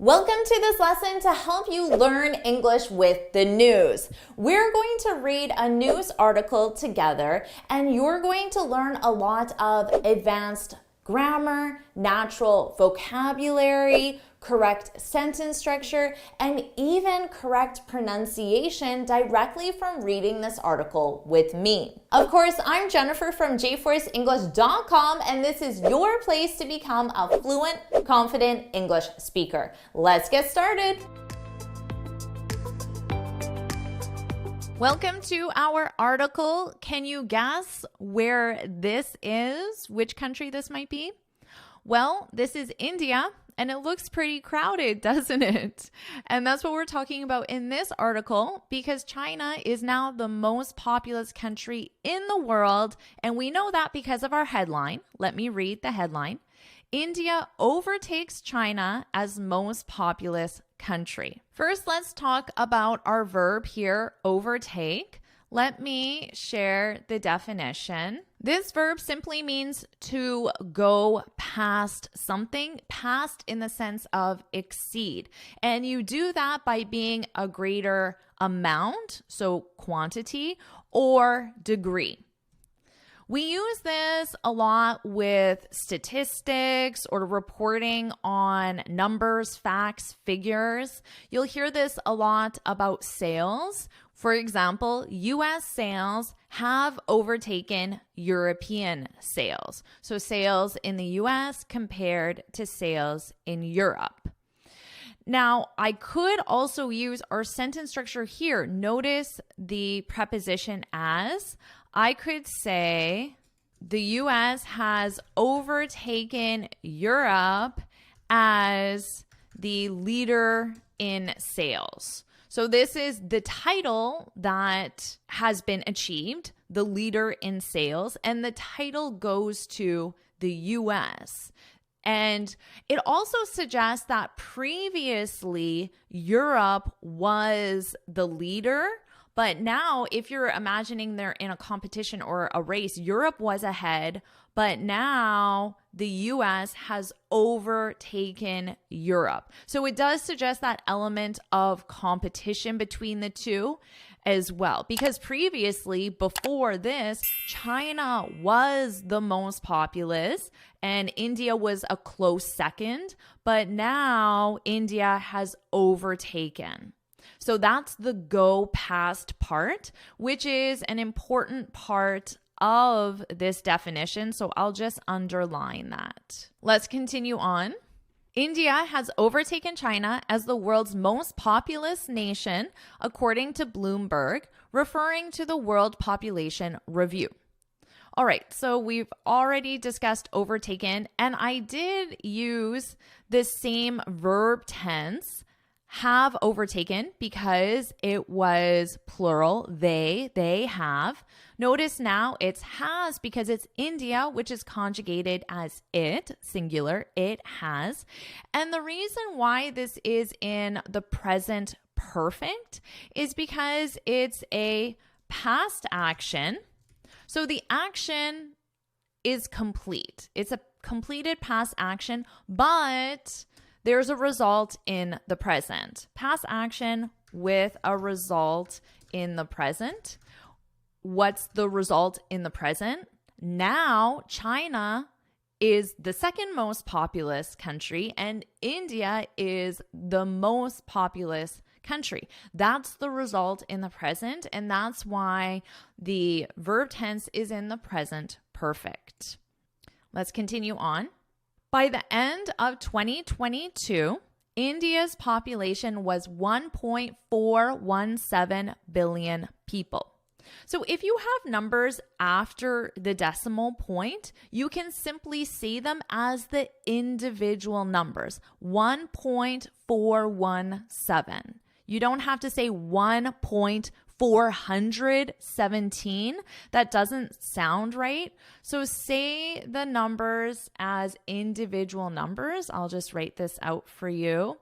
Welcome to this lesson to help you learn English with the news. We're going to read a news article together, and you're going to learn a lot of advanced grammar, natural vocabulary, correct sentence structure, and even correct pronunciation directly from reading this article with me. Of course, I'm Jennifer from JForrestEnglish.com, and this is your place to become a fluent, confident English speaker. Let's get started. Welcome to our article. Can you guess where this is? Which country this might be? Well, this is India, and it looks pretty crowded, doesn't it? And that's what we're talking about in this article, because China is now the most populous country in the world, and we know that because of our headline. Let me read the headline. India overtakes China as most populous country. First, let's talk about our verb here, overtake. Let me share the definition. This verb simply means to go past something, past in the sense of exceed. And you do that by being a greater amount, so quantity, or degree. We use this a lot with statistics or reporting on numbers, facts, figures. You'll hear this a lot about sales. For example, US sales have overtaken European sales. So sales in the US compared to sales in Europe. Now, I could also use our sentence structure here. Notice the preposition as. I could say the US has overtaken Europe as the leader in sales. So this is the title that has been achieved, the leader in sales, and the title goes to the US. And it also suggests that previously Europe was the leader. But now, if you're imagining they're in a competition or a race, Europe was ahead, but now the US has overtaken Europe. So it does suggest that element of competition between the two as well. Because previously, before this, China was the most populous and India was a close second, but now India has overtaken. So that's the go past part, which is an important part of this definition. So I'll just underline that. Let's continue on. India has overtaken China as the world's most populous nation, according to Bloomberg, referring to the World Population Review. All right, so we've already discussed overtaken, and I did use the same verb tense, have overtaken, because it was plural, they have. Notice now it's has because it's India, which is conjugated as it, singular, it has. And the reason why this is in the present perfect is because it's a past action. So the action is complete. It's a completed past action, but there's a result in the present. Past action with a result in the present. What's the result in the present? Now, China is the second most populous country and India is the most populous country. That's the result in the present, and that's why the verb tense is in the present perfect. Let's continue on. By the end of 2022, India's population was 1.417 billion people. So if you have numbers after the decimal point, you can simply see them as the individual numbers, 1.417. You don't have to say 1.417. That doesn't sound right. So say the numbers as individual numbers. I'll just write this out for you.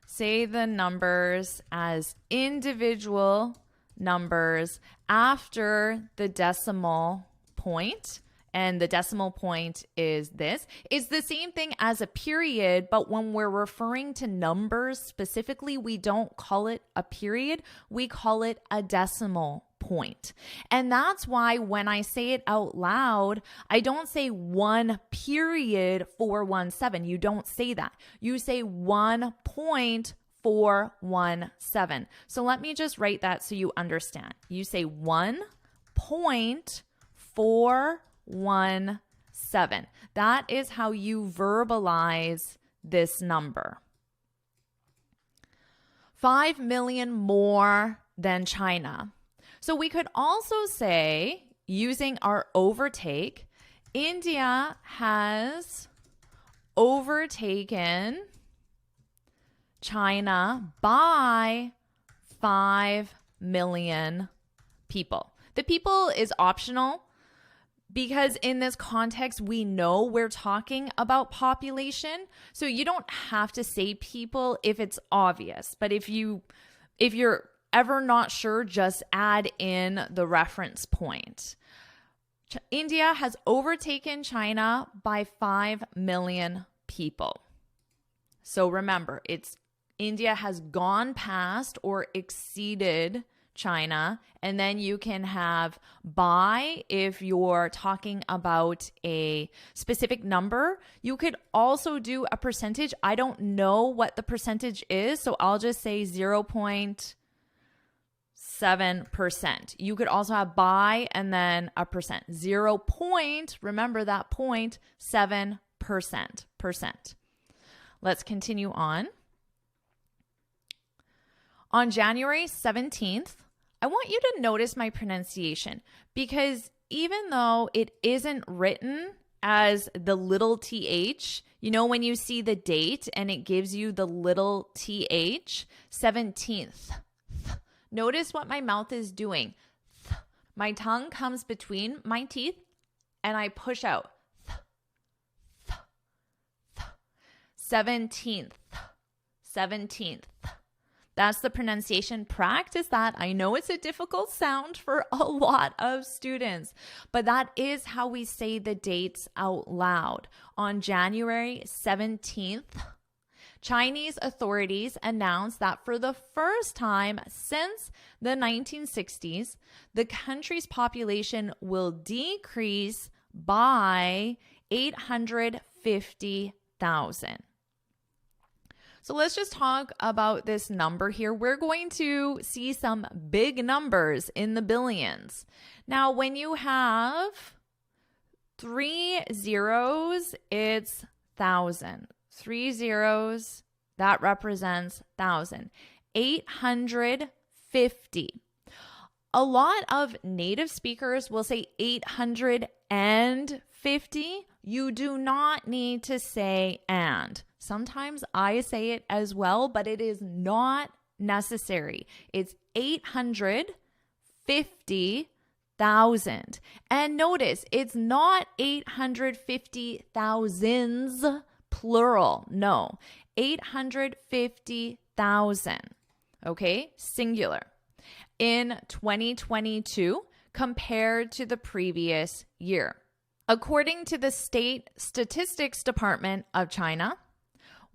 Say the numbers as individual numbers after the decimal point, and the decimal point is this. It's the same thing as a period, but when we're referring to numbers specifically, we don't call it a period. We call it a decimal point. And that's why when I say it out loud, I don't say 1.417. You don't say that. You say 1.417. So let me just write that so you understand. You say 1.417. That is how you verbalize this number. 5 million more than China. So we could also say, using our overtake, India has overtaken China by 5 million people. The people is optional because in this context, we know we're talking about population. So you don't have to say people if it's obvious. But if you're ever not sure, just add in the reference point. India has overtaken China by 5 million people. So remember, India has gone past or exceeded China, and then you can have by if you're talking about a specific number. You could also do a percentage. I don't know what the percentage is, so I'll just say 0.7%. You could also have by and then a percent. 0. Remember that point, 7%. Let's continue on. On January 17th, I want you to notice my pronunciation because even though it isn't written as the little th, you know when you see the date and it gives you the little th, 17th. Notice what my mouth is doing. My tongue comes between my teeth and I push out. 17th. That's the pronunciation. Practice that. I know it's a difficult sound for a lot of students, but that is how we say the dates out loud. On January 17th, Chinese authorities announced that for the first time since the 1960s, the country's population will decrease by 850,000. So let's just talk about this number here. We're going to see some big numbers in the billions. Now, when you have 3 zeros, it's 1,000. 3 zeros, that represents 1,000. 850. A lot of native speakers will say 850. You do not need to say and. Sometimes I say it as well, but it is not necessary. It's 850,000. And notice, it's not 850,000s plural. No, 850,000. Okay, singular. In 2022 compared to the previous year. According to the State Statistics Department of China,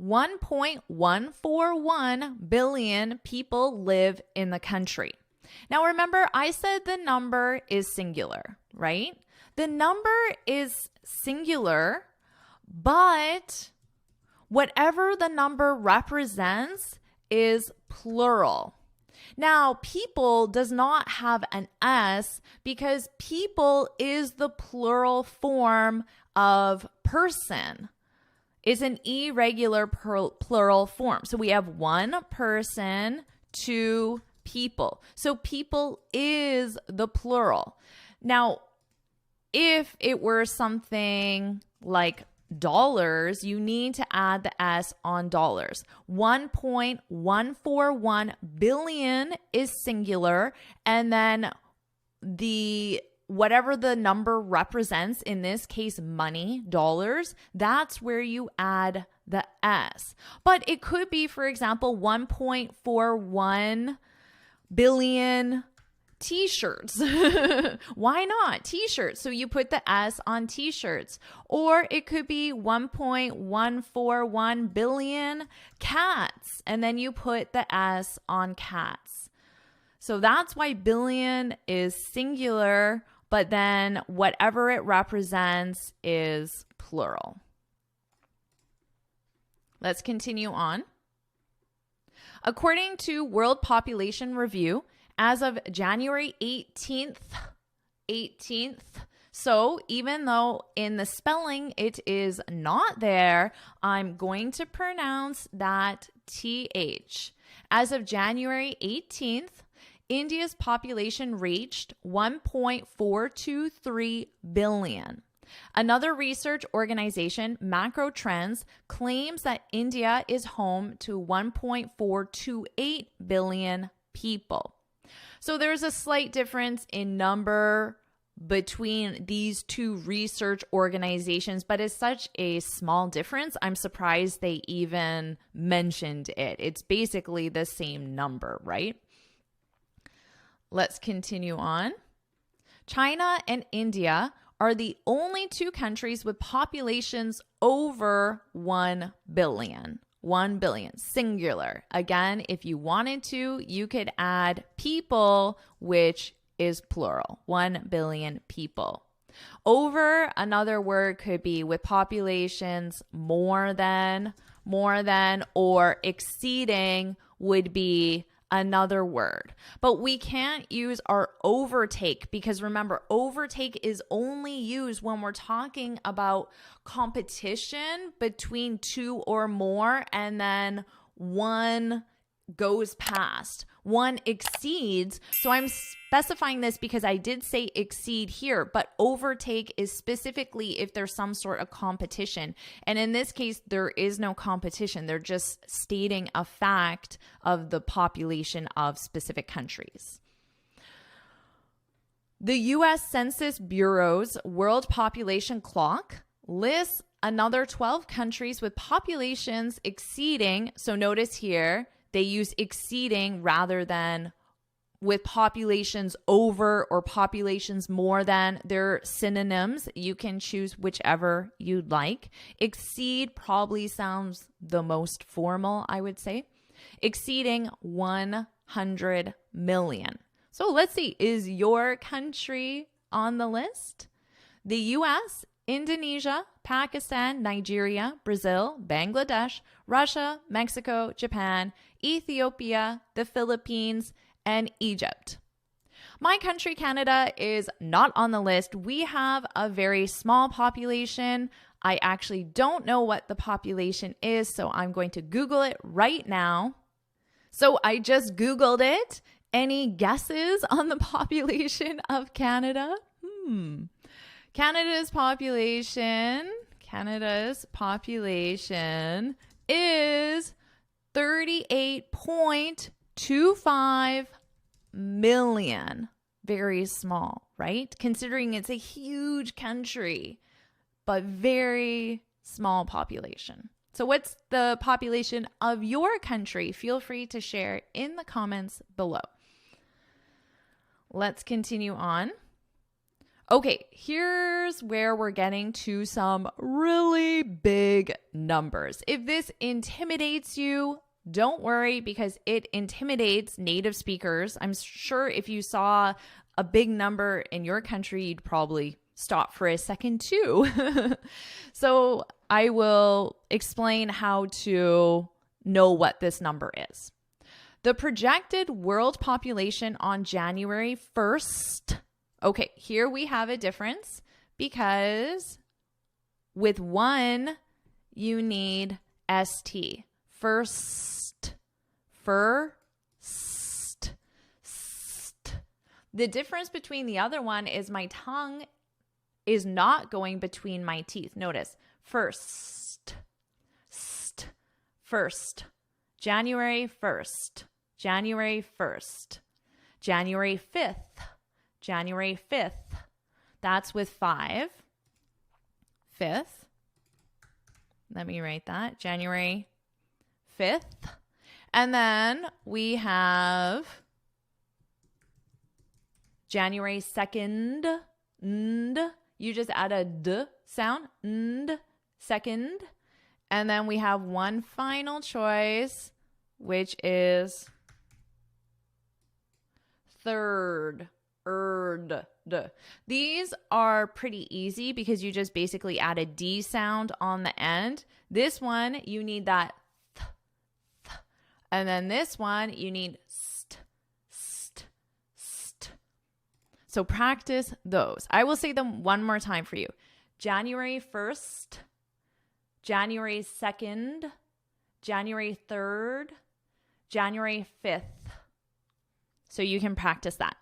1.141 billion people live in the country. Now remember, I said the number is singular, right? The number is singular, but whatever the number represents is plural. Now, people does not have an S because people is the plural form of person. It's an irregular plural form. So we have one person, two people. So people is the plural. Now, if it were something like dollars, you need to add the S on dollars. 1.141 billion is singular, and then whatever the number represents, in this case, money, dollars, that's where you add the S. But it could be, for example, 1.41 billion T-shirts. Why not? T-shirts. So you put the S on T-shirts. Or it could be 1.141 billion cats. And then you put the S on cats. So that's why billion is singular, but then whatever it represents is plural. Let's continue on. According to World Population Review, as of January 18th, so even though in the spelling it is not there, I'm going to pronounce that TH. As of January 18th, India's population reached 1.423 billion. Another research organization, Macro Trends, claims that India is home to 1.428 billion people. So there's a slight difference in number between these two research organizations, but it's such a small difference, I'm surprised they even mentioned it. It's basically the same number, right? Let's continue on. China and India are the only two countries with populations over 1 billion. 1 billion, singular. Again, if you wanted to, you could add people, which is plural. 1 billion people. Over, another word could be with populations more than, or exceeding would be another word. But we can't use our overtake because remember, overtake is only used when we're talking about competition between two or more and then one goes past. One exceeds. So I'm specifying this because I did say exceed here, but overtake is specifically if there's some sort of competition. And in this case, there is no competition. They're just stating a fact of the population of specific countries. The U.S. Census Bureau's World Population Clock lists another 12 countries with populations exceeding, so notice here, they use exceeding rather than with populations over or populations more than. They're synonyms. You can choose whichever you'd like. Exceed probably sounds the most formal, I would say. Exceeding 100 million. So let's see, is your country on the list? The U.S., Indonesia, Pakistan, Nigeria, Brazil, Bangladesh, Russia, Mexico, Japan, Ethiopia, the Philippines, and Egypt. My country, Canada, is not on the list. We have a very small population. I actually don't know what the population is, so I'm going to Google it right now. So I just Googled it. Any guesses on the population of Canada? Canada's population is 38.25 million. Very small, right? Considering it's a huge country, but very small population. So what's the population of your country? Feel free to share in the comments below. Let's continue on. Okay, here's where we're getting to some really big numbers. If this intimidates you, don't worry because it intimidates native speakers. I'm sure if you saw a big number in your country, you'd probably stop for a second too. So I will explain how to know what this number is. The projected world population on January 1st. Okay, here we have a difference because with one, you need ST. First. The difference between the other one is my tongue is not going between my teeth. Notice, first. January 1st. January 1st. January 5th. January 5th. That's with 5. 5th. Let me write that. January 5th. And then we have January 2nd, you just add a d sound, second. And then we have one final choice, which is third, These are pretty easy because you just basically add a D sound on the end. This one, you need that th. And then this one, you need st. So practice those. I will say them one more time for you. January 1st, January 2nd, January 3rd, January 5th. So you can practice that.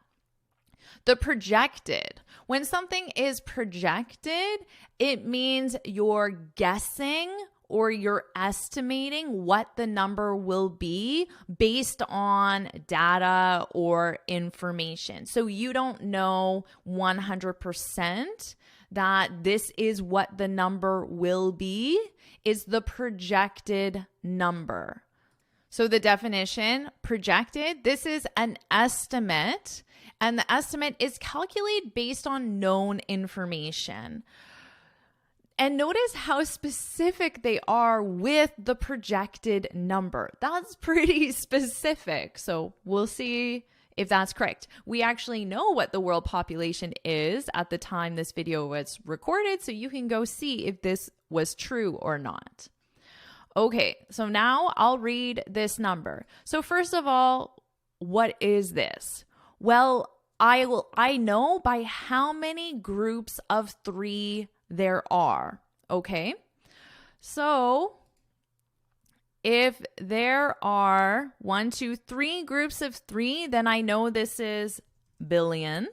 The projected. When something is projected, it means you're guessing or you're estimating what the number will be based on data or information. So you don't know 100% that this is what the number will be. It's the projected number. So the definition, projected, this is an estimate, and the estimate is calculated based on known information. And notice how specific they are with the projected number. That's pretty specific. So we'll see if that's correct. We actually know what the world population is at the time this video was recorded, so you can go see if this was true or not. Okay, so now I'll read this number. So first of all, what is this? Well, I know by how many groups of 3 there are, okay? So if there are 1, 2, 3 groups of 3, then I know this is billion.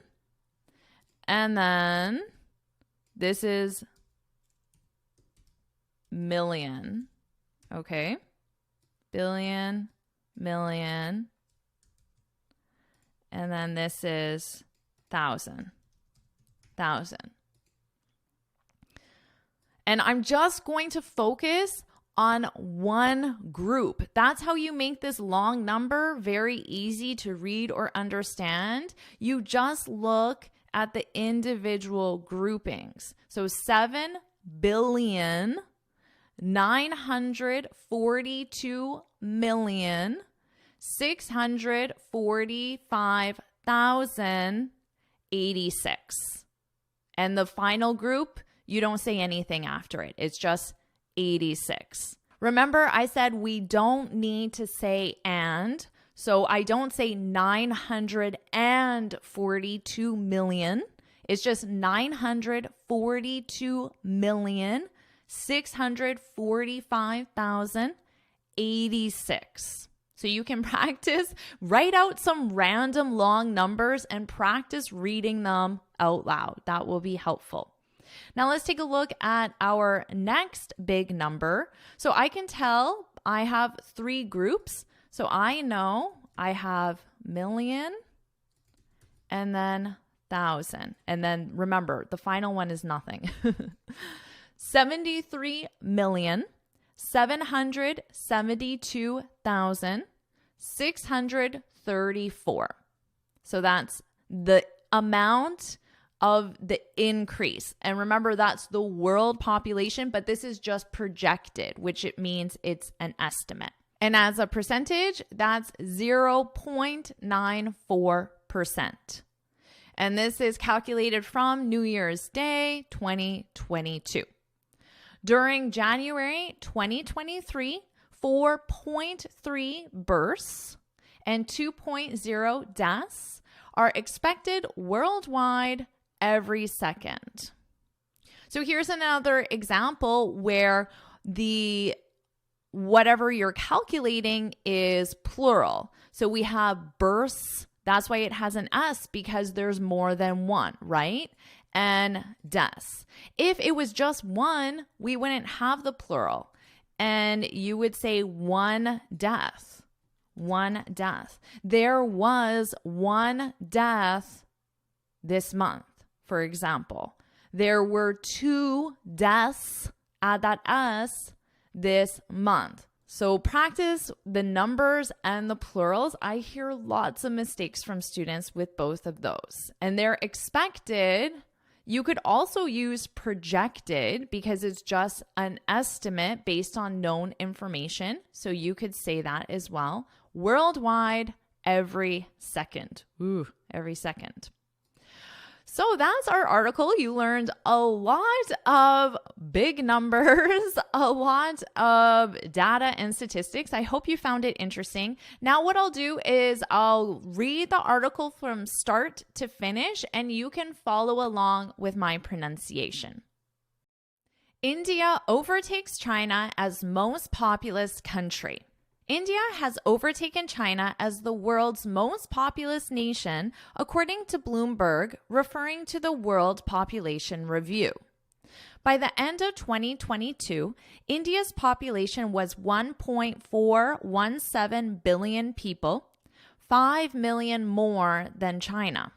And then this is million, okay? Billion, million. And then this is thousand. And I'm just going to focus on one group. That's how you make this long number very easy to read or understand. You just look at the individual groupings. So 7,942,645,086. And the final group, you don't say anything after it. It's just 86. Remember, I said we don't need to say and. So I don't say 942 million. It's just 942,645,086. So you can practice, write out some random long numbers and practice reading them out loud. That will be helpful. Now let's take a look at our next big number. So I can tell I have 3 groups. So I know I have million and then thousand. And then remember, the final one is nothing. 73,772,634. So that's the amount of the increase. And remember, that's the world population, but this is just projected, which it means it's an estimate. And as a percentage, that's 0.94%. And this is calculated from New Year's Day 2022. During January 2023, 4.3 births and 2.0 deaths are expected worldwide every second. So here's another example where the whatever you're calculating is plural. So we have births. That's why it has an S, because there's more than one, right? And deaths. If it was just one, we wouldn't have the plural. And you would say one death. One death. There was one death this month, for example. There were 2 deaths, add that S, this month. So practice the numbers and the plurals. I hear lots of mistakes from students with both of those. And they're expected. You could also use projected because it's just an estimate based on known information. So you could say that as well. Worldwide, every second. Ooh, every second. So that's our article. You learned a lot of big numbers, a lot of data and statistics. I hope you found it interesting. Now what I'll do is I'll read the article from start to finish, and you can follow along with my pronunciation. India overtakes China as most populous country. India has overtaken China as the world's most populous nation, according to Bloomberg, referring to the World Population Review. By the end of 2022, India's population was 1.417 billion people, 5 million more than China.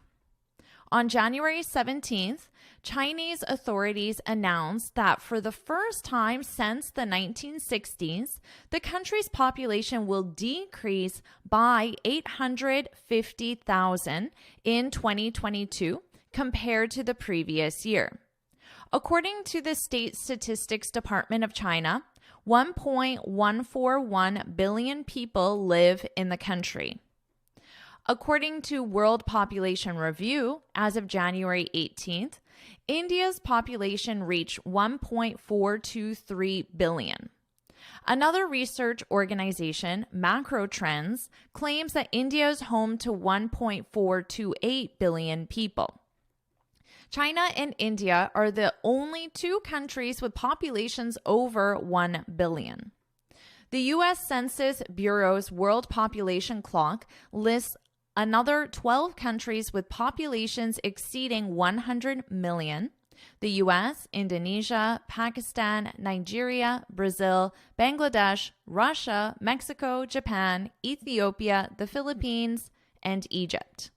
On January 17th, Chinese authorities announced that for the first time since the 1960s, the country's population will decrease by 850,000 in 2022 compared to the previous year. According to the State Statistics Department of China, 1.141 billion people live in the country. According to World Population Review, as of January 18th, India's population reached 1.423 billion. Another research organization, Macro Trends, claims that India is home to 1.428 billion people. China and India are the only two countries with populations over 1 billion. The U.S. Census Bureau's World Population Clock lists another 12 countries with populations exceeding 100 million: the US, Indonesia, Pakistan, Nigeria, Brazil, Bangladesh, Russia, Mexico, Japan, Ethiopia, the Philippines, and Egypt.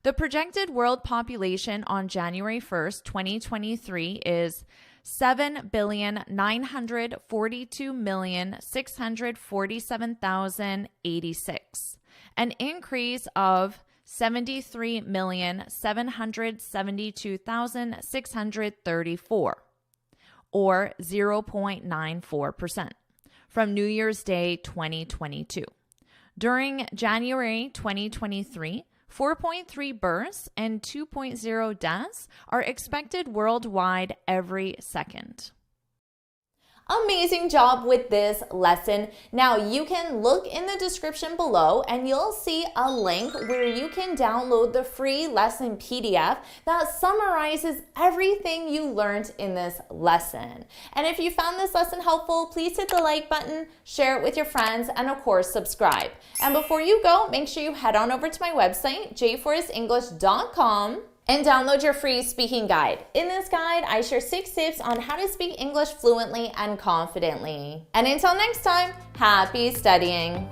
The projected world population on January 1st, 2023 is 7,942,647,086. An increase of 73,772,634, or 0.94%, from New Year's Day 2022. During January 2023, 4.3 births and 2.0 deaths are expected worldwide every second. Amazing job with this lesson. Now you can look in the description below and you'll see a link where you can download the free lesson PDF that summarizes everything you learned in this lesson. And if you found this lesson helpful, please hit the like button, share it with your friends, and of course subscribe. And before you go, make sure you head on over to my website, JForrestEnglish.com, and download your free speaking guide. In this guide, I share 6 tips on how to speak English fluently and confidently. And until next time, happy studying.